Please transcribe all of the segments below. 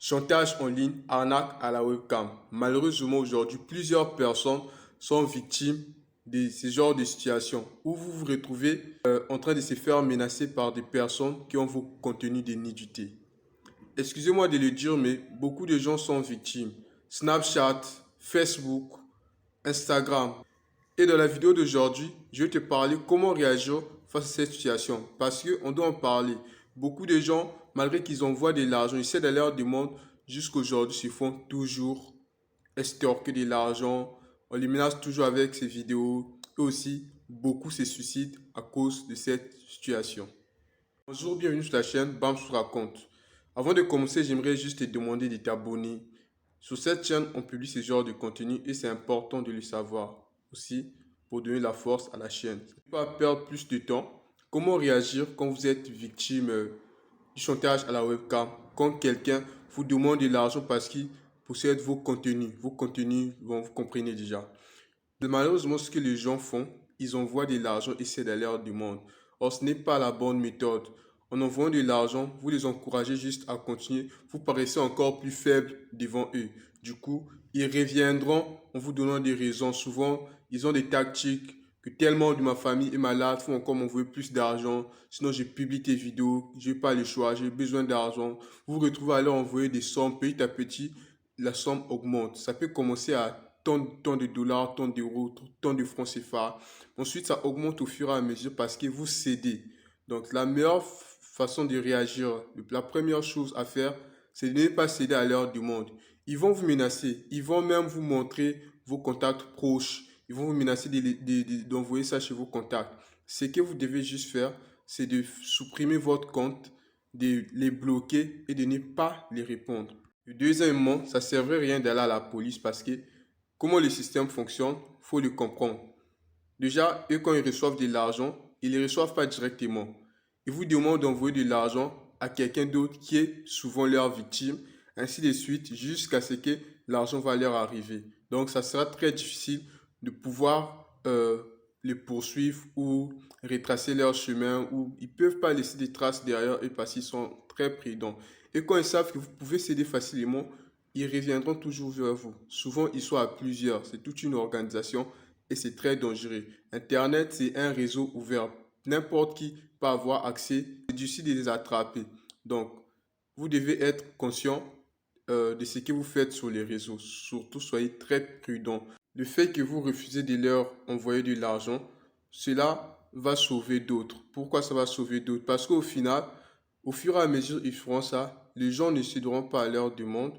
Chantage en ligne, arnaque à la webcam. Malheureusement, aujourd'hui, plusieurs personnes sont victimes de ce genre de situation où vous vous retrouvez en train de se faire menacer par des personnes qui ont vos contenus de nudité. Excusez-moi de le dire, mais beaucoup de gens sont victimes. Snapchat, Facebook, Instagram. Et dans la vidéo d'aujourd'hui, je vais te parler comment réagir face à cette situation. Parce qu'on doit en parler. Beaucoup de gens, malgré qu'ils envoient de l'argent, ils essaient d'aller leur demande, jusqu'aujourd'hui, se font toujours estorquer de l'argent. On les menace toujours avec ces vidéos. Et aussi, beaucoup se suicident à cause de cette situation. Bonjour, bienvenue sur la chaîne Bam se raconte. Avant de commencer, j'aimerais juste te demander de t'abonner. Sur cette chaîne, on publie ce genre de contenu et c'est important de le savoir aussi pour donner la force à la chaîne. Ne pas perdre plus de temps. Comment réagir quand vous êtes victime du chantage à la webcam? Quand quelqu'un vous demande de l'argent parce qu'il possède vos contenus. Vos contenus, bon, vous comprenez déjà. Malheureusement, ce que les gens font, ils envoient de l'argent et c'est d'aller leur demande. Or, ce n'est pas la bonne méthode. En envoyant de l'argent, vous les encouragez juste à continuer. Vous paraissez encore plus faible devant eux. Du coup, ils reviendront en vous donnant des raisons. Souvent, ils ont des tactiques que tellement de ma famille est malade, faut encore m'envoyer plus d'argent. Sinon, j'ai publié tes vidéos, j'ai pas le choix, j'ai besoin d'argent. Vous vous retrouvez à leur envoyer des sommes petit à petit. La somme augmente. Ça peut commencer à tant de dollars, tant d'euros, tant de francs CFA. Ensuite, ça augmente au fur et à mesure parce que vous cédez. Donc, la meilleure façon de réagir, la première chose à faire, c'est de ne pas céder à leur demande. Ils vont vous menacer. Ils vont même vous montrer vos contacts proches. Ils vont vous menacer d'envoyer ça chez vos contacts. Ce que vous devez juste faire, c'est de supprimer votre compte, de les bloquer et de ne pas les répondre. Deuxièmement, ça ne servait à rien d'aller à la police parce que comment le système fonctionne, il faut le comprendre. Déjà, eux, quand ils reçoivent de l'argent, ils ne les reçoivent pas directement. Ils vous demandent d'envoyer de l'argent à quelqu'un d'autre qui est souvent leur victime, ainsi de suite, jusqu'à ce que l'argent va leur arriver. Donc, ça sera très difficile de pouvoir les poursuivre ou retracer leur chemin, ou ils ne peuvent pas laisser des traces derrière eux parce qu'ils sont très prudents. Et quand ils savent que vous pouvez céder facilement, ils reviendront toujours vers vous. Souvent, ils sont à plusieurs. C'est toute une organisation et c'est très dangereux. Internet, c'est un réseau ouvert. N'importe qui peut avoir accès. C'est difficile de les attraper. Donc, vous devez être conscient de ce que vous faites sur les réseaux. Surtout, soyez très prudent. Le fait que vous refusez de leur envoyer de l'argent, cela va sauver d'autres. Pourquoi ça va sauver d'autres? Parce qu'au final, au fur et à mesure ils feront ça, les gens ne céderont pas à leur demande.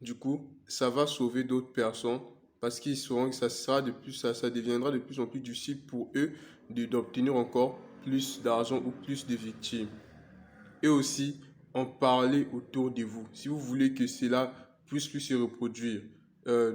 Du coup, ça va sauver d'autres personnes parce qu'ils sauront que ça deviendra de plus en plus difficile pour eux d'obtenir encore plus d'argent ou plus de victimes. Et aussi, en parler autour de vous. Si vous voulez que cela puisse plus se reproduire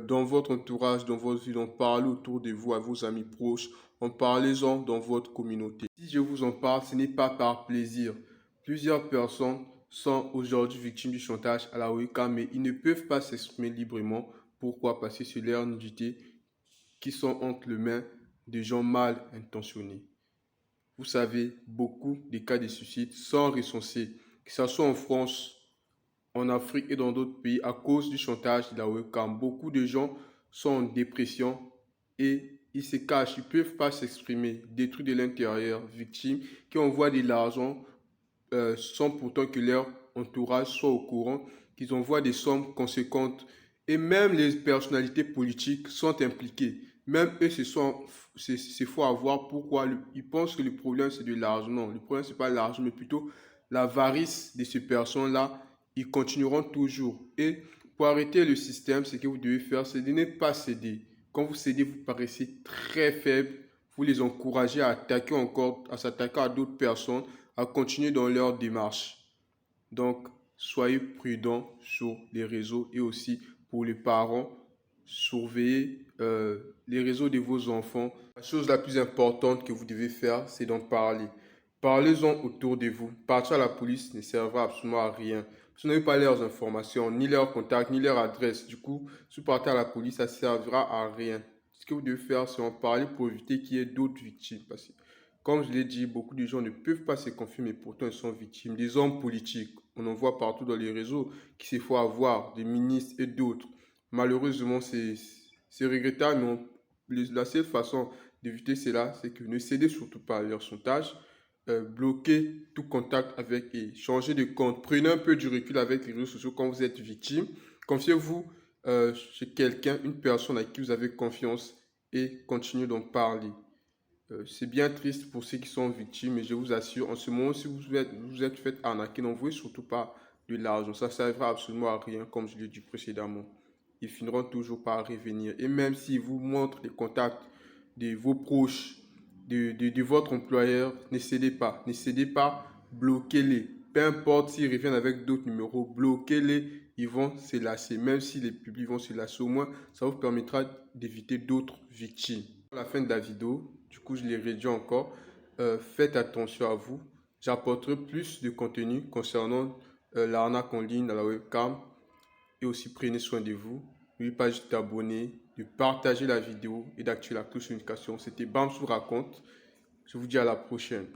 dans votre entourage, dans votre vie, en parlez autour de vous, à vos amis proches, en parlez-en dans votre communauté. Si je vous en parle, ce n'est pas par plaisir. Plusieurs personnes sont aujourd'hui victimes du chantage à la webcam, mais ils ne peuvent pas s'exprimer librement. Pourquoi? Parce que c'est leur nudité qui sont entre les mains de gens mal intentionnés. Vous savez, beaucoup de cas de suicide sont recensés, que ce soit en France, en Afrique et dans d'autres pays, à cause du chantage de la webcam. Beaucoup de gens sont en dépression et ils se cachent, ils ne peuvent pas s'exprimer, détruits de l'intérieur, victimes, qui envoient de l'argent sans pourtant que leur entourage soit au courant, qu'ils envoient des sommes conséquentes. Et même les personnalités politiques sont impliquées. Même eux, c'est faux à voir pourquoi ils pensent que le problème c'est de l'argent. Non, le problème c'est pas l'argent, mais plutôt l'avarice de ces personnes-là. Ils continueront toujours. Et pour arrêter le système, ce que vous devez faire, c'est de ne pas céder. Quand vous cédez, vous paraissez très faible. Vous les encouragez à attaquer encore, à s'attaquer à d'autres personnes, à continuer dans leur démarche. Donc, soyez prudents sur les réseaux et aussi pour les parents, surveillez les réseaux de vos enfants. La chose la plus importante que vous devez faire, c'est d'en parler. Parlez-en autour de vous. Partir à la police ne servira absolument à rien. Vous n'avez pas leurs informations, ni leurs contacts, ni leur adresse. Du coup, si vous partez à la police, ça ne servira à rien. Ce que vous devez faire, c'est en parler pour éviter qu'il y ait d'autres victimes. Parce que, comme je l'ai dit, beaucoup de gens ne peuvent pas se confier, mais pourtant ils sont victimes. Des hommes politiques, On en voit partout dans les réseaux qui se font avoir, des ministres et d'autres. Malheureusement, c'est regrettable, mais la seule façon d'éviter cela, c'est que ne cédez surtout pas à leur chantage. Bloquez tout contact avec et changez de compte. Prenez un peu du recul avec les réseaux sociaux quand vous êtes victime. Confiez-vous chez quelqu'un, une personne à qui vous avez confiance et continuez d'en parler. C'est bien triste pour ceux qui sont victimes, mais je vous assure, en ce moment, si vous êtes fait arnaquer, n'envoyez surtout pas de l'argent. Ça ne servira absolument à rien, comme je l'ai dit précédemment. Ils finiront toujours par revenir. Et même s'ils vous montrent les contacts de vos proches, de votre employeur, ne cédez pas. Ne cédez pas, bloquez-les. Peu importe s'ils reviennent avec d'autres numéros, bloquez-les. Ils vont se lasser. Même si les publics vont se lasser, au moins, ça vous permettra d'éviter d'autres victimes. À la fin de la vidéo, du coup, je l'ai réduit encore. Faites attention à vous. J'apporterai plus de contenu concernant l'arnaque en ligne à la webcam. Et aussi, prenez soin de vous. N'oubliez pas juste d'abonner, de partager la vidéo et d'activer la cloche de notification. C'était Bamsou Raconte. Je vous dis à la prochaine.